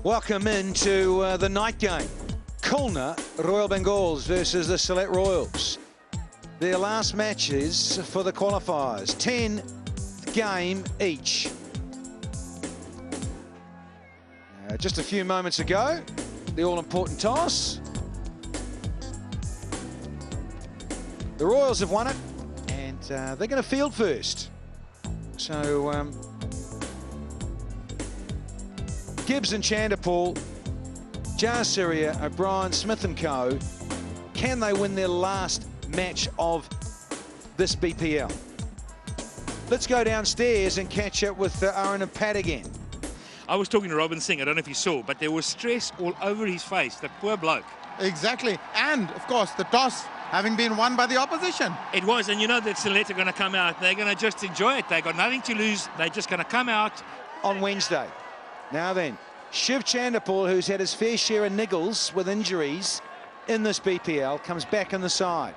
Welcome into the night game. Khulna Royal Bengals versus the Sylhet Royals. Their last matches for the qualifiers, 10 game each. Just a few moments ago, the all-important toss. The Royals have won it, and they're going to field first. So Gibbs and Chanderpaul, Syria, O'Brien, Smith and co. Can they win their last match of this BPL? Let's go downstairs and catch up with Aaron and Pat again. I was talking to Robin Singh, I don't know if you saw, but there was stress all over his face, that poor bloke. Exactly, and of course the toss having been won by the opposition. It was, and you know that Sylhet are going to come out, they're going to just enjoy it, they've got nothing to lose, they're just going to come out. On Wednesday. Now then, Shiv Chanderpaul, who's had his fair share of niggles with injuries in this BPL, comes back on the side.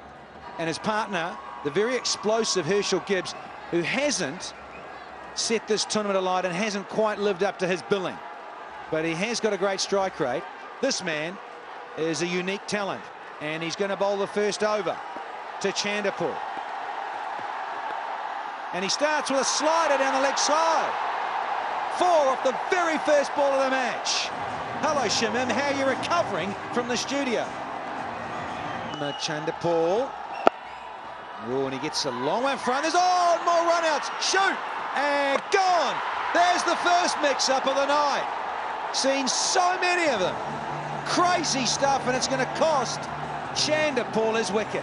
And his partner, the very explosive Herschel Gibbs, who hasn't set this tournament alight and hasn't quite lived up to his billing. But he has got a great strike rate. This man is a unique talent, and he's going to bowl the first over to Chanderpaul. And he starts with a slider down the leg side. 4 off the very first ball of the match. Hello, Shimim, how are you recovering from the studio? Chanderpaul. Oh, and he gets a long way in front. There's more run-outs. Shoot! And gone! There's the first mix-up of the night. Seen so many of them. Crazy stuff, and it's going to cost Chanderpaul his wicket.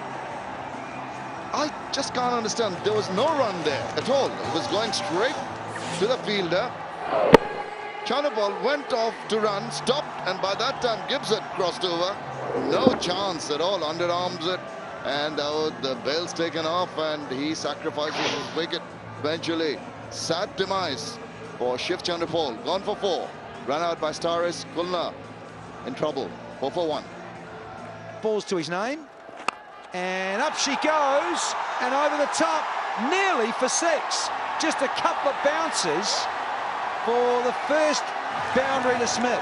I just can't understand. There was no run there at all. It was going straight to the fielder. Chanderpaul went off to run, stopped, and by that time Gibbs had crossed over. No chance at all, underarms it, and the bail's taken off, and he sacrifices his wicket eventually. Sad demise for Shiv Chanderpaul, gone for 4. Run out by Staris. Khulna in trouble, 4 for 1. Balls to his name, and up she goes, and over the top, nearly for 6. Just a couple of bounces for the first boundary to Smith.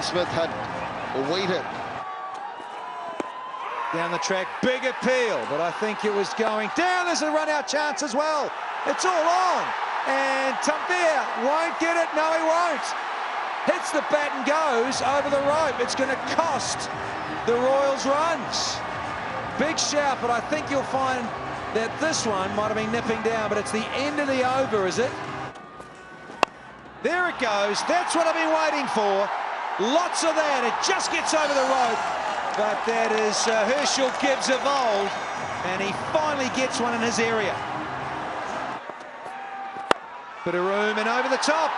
Smith had waited. Down the track, big appeal, but I think it was going down. There's a run-out chance as well. It's all on, and Tumpia won't get it. No, he won't. Hits the bat and goes over the rope. It's going to cost the Royals runs. Big shout, but I think you'll find that this one might have been nipping down, but it's the end of the over, is it? There it goes. That's what I've been waiting for. Lots of that. It just gets over the rope. But that is Herschel Gibbs of old, and he finally gets one in his area. Bit of room and over the top.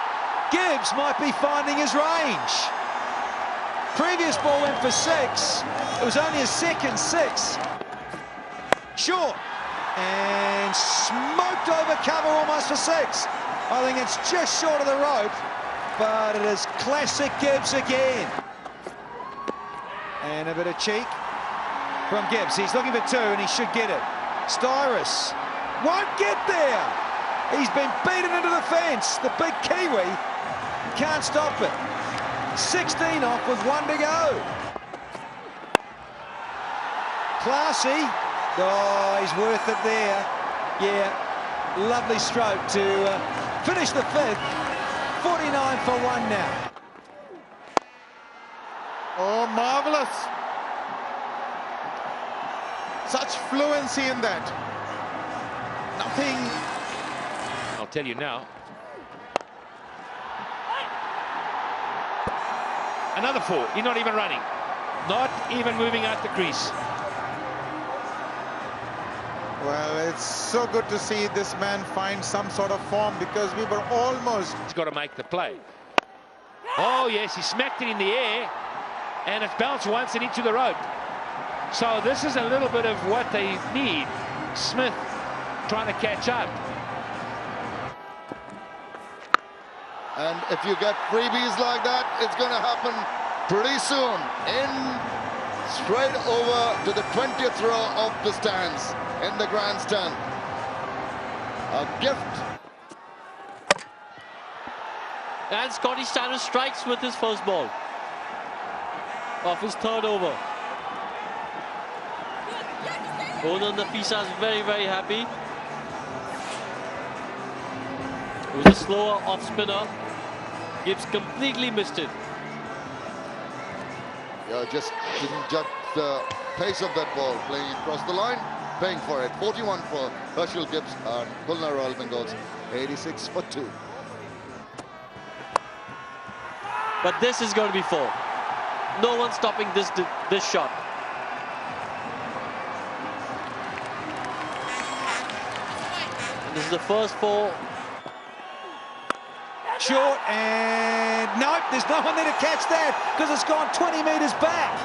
Gibbs might be finding his range. Previous ball went for 6. It was only a second 6. Short. And smoked over cover almost for 6. I think it's just short of the rope, but it is classic Gibbs again. And a bit of cheek from Gibbs. He's looking for 2 and he should get it. Styrus won't get there. He's been beaten into the fence. The big Kiwi can't stop it. 16 off with 1 to go. Classy. Oh, he's worth it there. Yeah, lovely stroke to finish the 5th. 49 for 1 now. Oh, marvelous. Such fluency in that. Nothing. I'll tell you now. Another 4. He's not even running. Not even moving out the crease. Well, it's so good to see this man find some sort of form, because we were almost... He's got to make the play. Oh, yes, he smacked it in the air, and it's bounced once and into the rope. So this is a little bit of what they need. Smith trying to catch up. And if you get freebies like that, it's going to happen pretty soon. Straight over to the 20th row of the stands in the grandstand. A gift And Scotty Stanner strikes with his first ball of his third over. Onan Nafisa is very, very happy. It was a slower off spinner. Gibbs completely missed it. Yeah, just didn't judge the pace of that ball, playing across the line, paying for it. 41 for Herschel Gibbs and Khulna Royal Bengals, 86 for 2. But this is going to be 4. No one stopping this shot. And this is the first 4. Short, and nope, there's no one there to catch that because it's gone 20 metres back.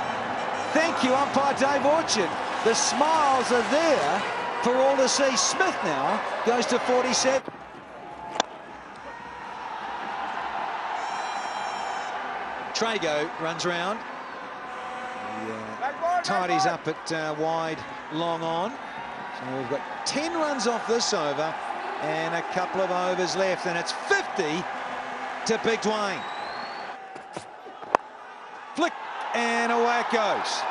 Thank you, umpire Dave Orchard. The smiles are there for all to see. Smith now goes to 47. Tejgaon runs round. Tidies up at wide, long on. So we've got 10 runs off this over and a couple of overs left, and it's 50 to Big Dwayne. Flick, and away it goes.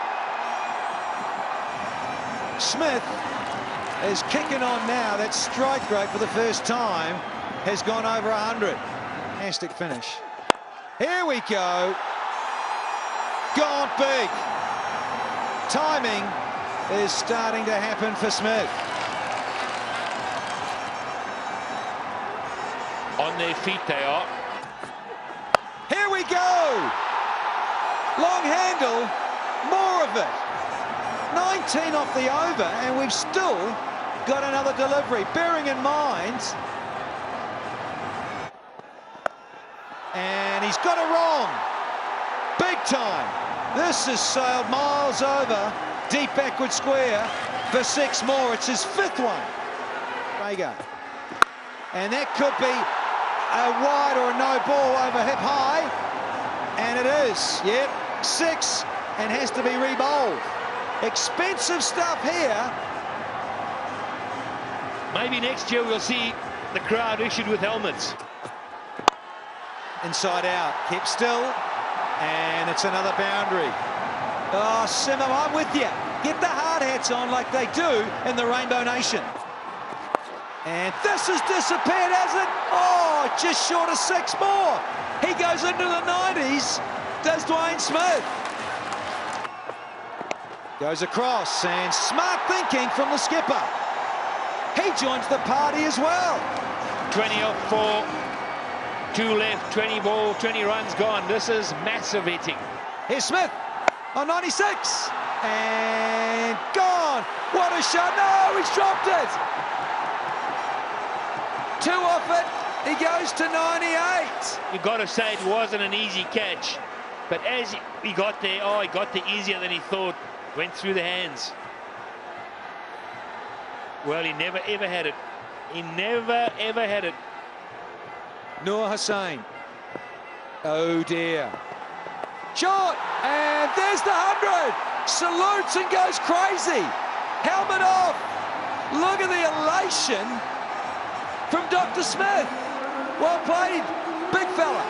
Smith is kicking on now. That strike rate for the first time has gone over 100. Fantastic finish. Here we go. Gone big. Timing is starting to happen for Smith. On their feet they are. Here we go. Long handle, more of it. 19 off the over, and we've still got another delivery. Bearing in mind, and he's got it wrong. Big time. This has sailed miles over, deep backward square for 6 more. It's his 5th one. Tejgaon. And that could be a wide or a no ball over hip high. And it is, yep, 6, and has to be rebowled. Expensive stuff here. Maybe next year we'll see the crowd issued with helmets. Inside out, kept still, and it's another boundary. Oh, Simon, I'm with you. Get the hard hats on like they do in the Rainbow Nation. And this has disappeared, has it? Oh, just short of 6 more. He goes into the 90s, does Dwayne Smith. Goes across, and smart thinking from the skipper. He joins the party as well. 20 off 4, 2 left, 20 ball, 20 runs gone. This is massive hitting. Here's Smith on 96, and gone. What a shot. No, he's dropped it. 2 off it, he goes to 98. You've got to say it wasn't an easy catch, but as he got there, oh, he got there easier than he thought. Went through the hands. Well, he never ever had it. He never ever had it. Noor Hussain. Oh dear. Short, and there's the 100. Salutes and goes crazy. Helmet off. Look at the elation from Dr. Smith. Well played, big fella.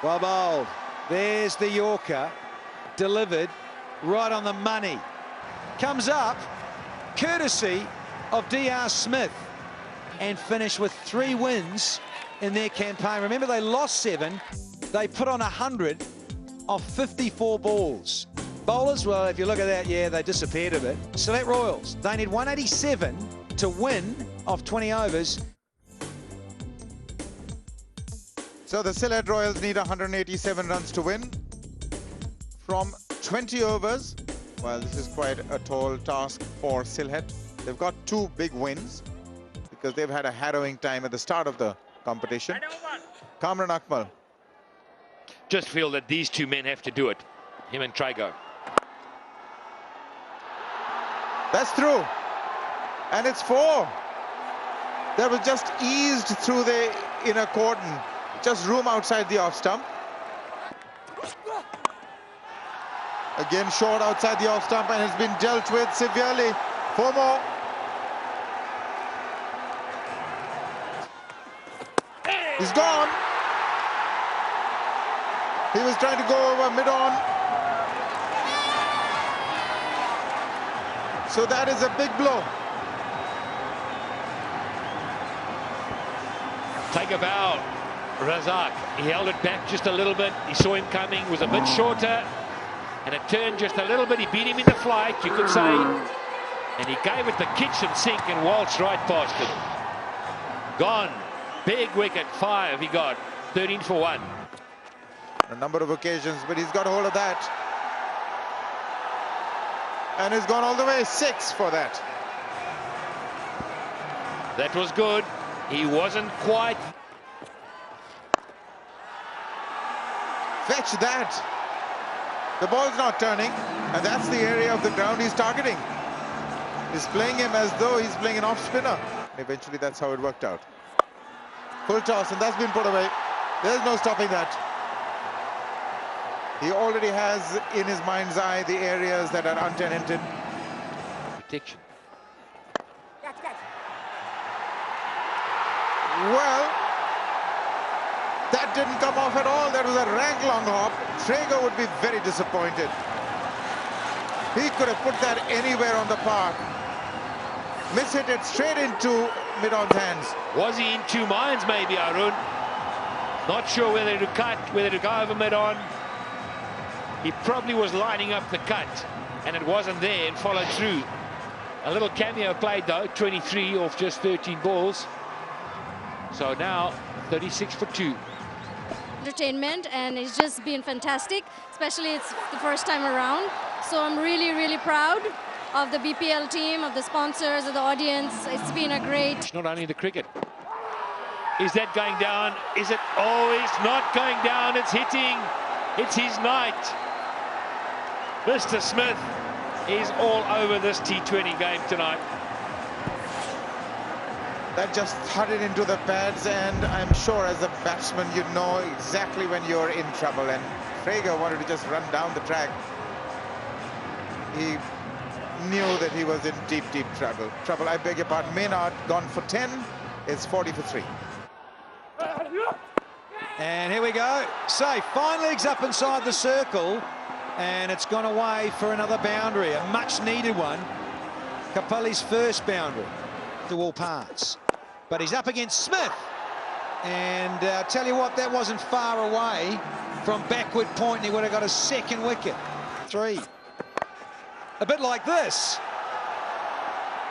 Well bowled. There's the Yorker. Delivered right on the money. Comes up courtesy of D.R. Smith, and finished with 3 wins in their campaign. Remember, they lost 7. They put on 100 off 54 balls. Bowlers, well, if you look at that, yeah, they disappeared a bit. Sylhet Royals, they need 187 to win off 20 overs. So the Sylhet Royals need 187 runs to win from 20 overs. Well, this is quite a tall task for Sylhet. They've got 2 big wins because they've had a harrowing time at the start of the competition. Kamran Akmal. Just feel that these 2 men have to do it, him and Tejgaon. That's through. And it's 4. That was just eased through the inner cordon. Just room outside the off stump. Again, short outside the off stump, and has been dealt with severely. 4 more. He's gone. He was trying to go over mid-on. So that is a big blow. Take a bow. Razak, he held it back just a little bit. He saw him coming, was a bit shorter, and it turned just a little bit. He beat him in the flight, you could say, and he gave it the kitchen sink and waltzed right past it. Gone. Big wicket, 5 he got. 13 for 1. A number of occasions, but he's got hold of that. And he's gone all the way, 6 for that. That was good. He wasn't quite. Fetch that. The ball's not turning, and that's the area of the ground he's targeting. He's playing him as though he's playing an off spinner. Eventually, that's how it worked out. Full toss, and that's been put away. There's no stopping that. He already has in his mind's eye the areas that are untenanted. Protection. Well, that didn't come off at all. That was a rank long hop. Tejgaon would be very disappointed. He could have put that anywhere on the park. Mishit it straight into mid-on's hands. Was he in two minds maybe, Arun? Not sure whether to cut, whether to go over mid-on. He probably was lining up the cut, and it wasn't there and followed through. A little cameo played though, 23 off just 13 balls. So now 36 for 2. Entertainment, and it's just been fantastic, especially it's the first time around. So I'm really, really proud of the BPL team, of the sponsors, of the audience. It's been a great... Not only the cricket. Is that going down? Is it? Oh, it's not going down. It's hitting. It's his night. Mr. Smith is all over this T20 game tonight. That just thudded into the pads, and I'm sure as a batsman you know exactly when you're in trouble, and Tejgaon wanted to just run down the track. He knew that he was in deep, deep trouble. I beg your pardon. Maynard gone for 10. It's 40 for 3. And here we go. Safe. Fine legs up inside the circle, and it's gone away for another boundary, a much-needed one. Kapali's first boundary to all parts. But he's up against Smith, and tell you what, that wasn't far away from backward point, and he would have got a second wicket. 3. A bit like this,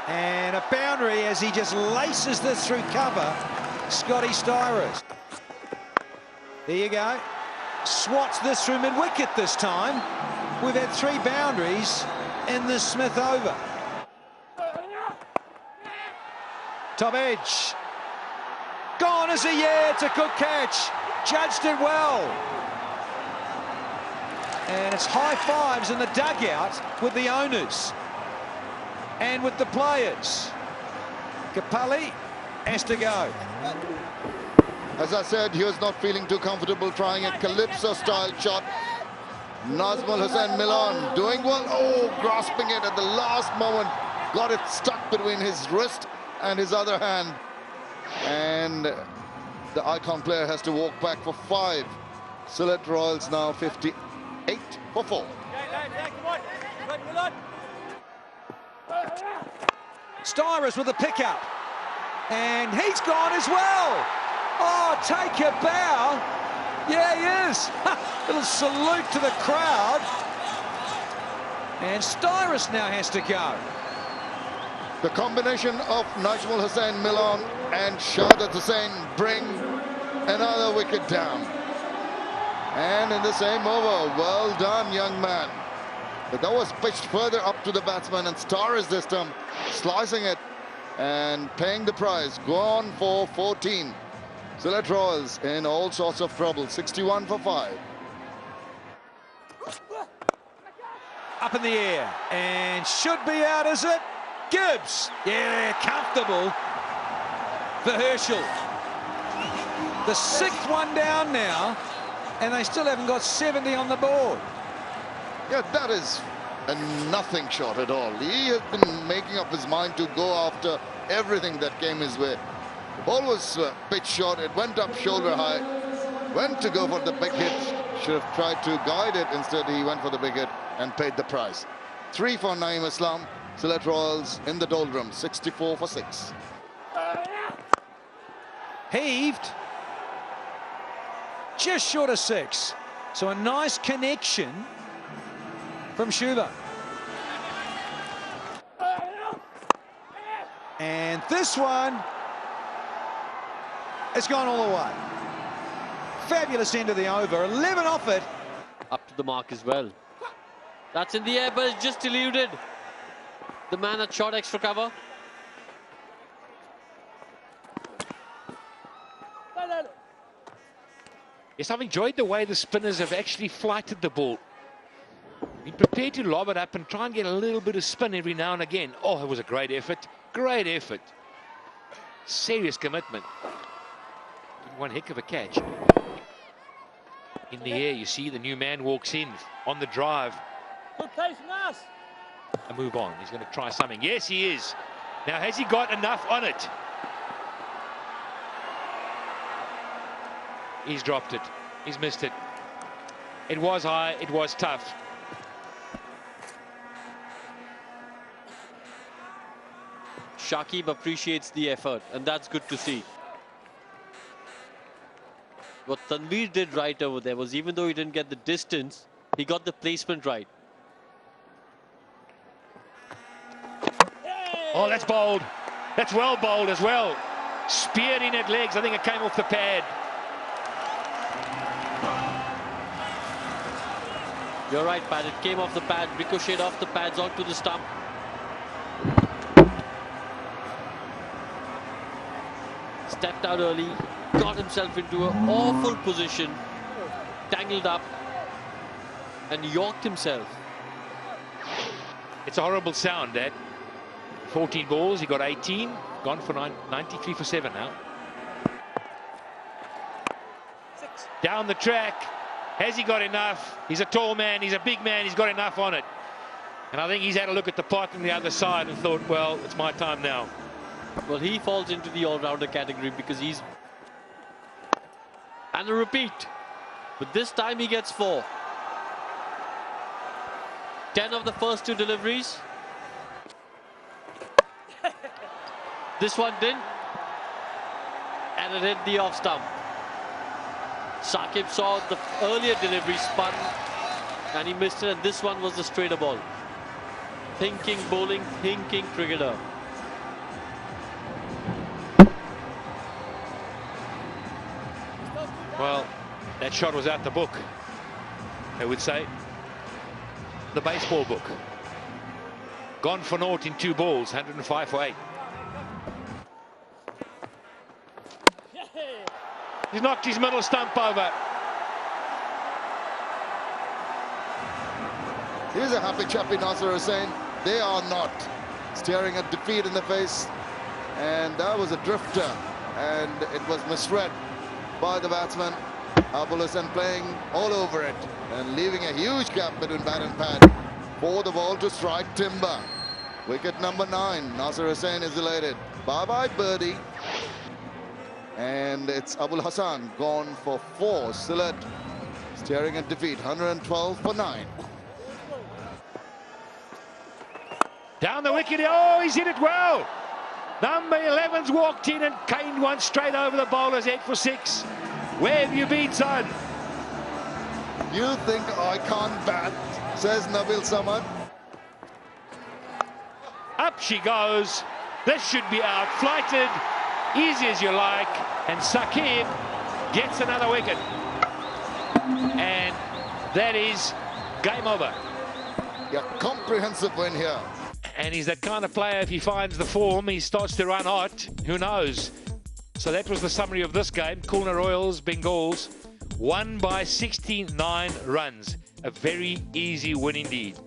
and a boundary as he just laces this through cover. Scotty Styris. There you go. Swats this through mid-wicket this time. We've had 3 boundaries in this Smith over. Top edge. Gone as a it's a good catch. Judged it well. And it's high fives in the dugout with the owners and with the players. Kapali has to go. As I said, he was not feeling too comfortable trying a Calypso-style shot. Nazmul Hussain Milan doing well. Oh, grasping it at the last moment. Got it stuck between his wrist and his other hand. And the icon player has to walk back for 5. Sylhet Royals now 58 for 4. Styris with a pickup. And he's gone as well. Oh, take a bow. Yeah, he is. Little salute to the crowd. And Styris now has to go. The combination of Najmul Hussain Milan and Shaheed Hussain bring another wicket down. And in the same over, well done, young man. But that was pitched further up to the batsman, and Styris this time slicing it and paying the price. Gone for 14. Sylhet Royals in all sorts of trouble. 61 for 5. Up in the air, and should be out, is it? Gibbs, yeah, comfortable for Herschel. The 6th one down now, and they still haven't got 70 on the board. Yeah, that is a nothing shot at all. He has been making up his mind to go after everything that came his way. The ball was pitch short. It went up shoulder high. Went to go for the big hit. Should have tried to guide it. Instead, he went for the big hit and paid the price. 3 for Naeem Islam. Sylhet Royals in the doldrums. 64 for 6. Heaved. Just short of 6. So a nice connection from Shuba. And this one has gone all the way. Fabulous end of the over. 11 off it. Up to the mark as well. That's in the air, but it's just eluded. The man had short extra cover. Yes, I've enjoyed the way the spinners have actually flighted the ball. Be prepared to lob it up and try and get a little bit of spin every now and again. Oh, it was a great effort. Great effort. Serious commitment. One heck of a catch. In the air, you see the new man walks in on the drive. Good place, Nas. And move on. He's going to try something. Yes, he is. Now, has he got enough on it? He's dropped it. He's missed it. It was high. It was tough. Shakib appreciates the effort, and that's good to see. What Tanveer did right over there was, even though he didn't get the distance, he got the placement right. Oh, that's bold. That's well bowled as well. Speared in at legs. I think it came off the pad. You're right, Pat. It came off the pad, ricocheted off the pads onto the stump. Stepped out early, got himself into an awful position, tangled up, and yorked himself. It's a horrible sound, Dad. 14 balls, he got 18, gone for 93 for 7 now. Down the track, has he got enough? He's a tall man, he's a big man, he's got enough on it. And I think he's had a look at the pot on the other side and thought, well, it's my time now. Well, he falls into the all-rounder category because he's... And a repeat. But this time he gets 4. 10 of the first 2 deliveries. This one didn't. And it hit the off stump. Shakib saw the earlier delivery spun and he missed it, and this one was the straighter ball. Thinking bowling, thinking cricketer. Well, that shot was out the book, I would say. The baseball book. Gone for naught in 2 balls, 105 for 8. He's knocked his middle stump over. Here's a happy chappy Nasser Hussain. They are not. Staring at defeat in the face. And that was a drifter. And it was misread by the batsman. Abul Hassan playing all over it and leaving a huge gap between bat and pad for the ball to strike timber. Wicket number 9. Nasser Hussain is elated. Bye-bye birdie. And it's Abul Hassan gone for 4. Sylhet staring at defeat. 112 for 9. Down the wicket. Oh, he's hit it well. Number 11's walked in and caned one straight over the bowler's head for 6. Where have you been, son? You think I can't bat, says Nabil Samad. Up she goes. This should be out. Flighted. Easy as you like. And Shakib gets another wicket. And that is game over. Yeah, comprehensive win here. And he's that kind of player, if he finds the form, he starts to run hot. Who knows? So that was the summary of this game. Khulna Royals, Bengals, won by 69 runs. A very easy win indeed.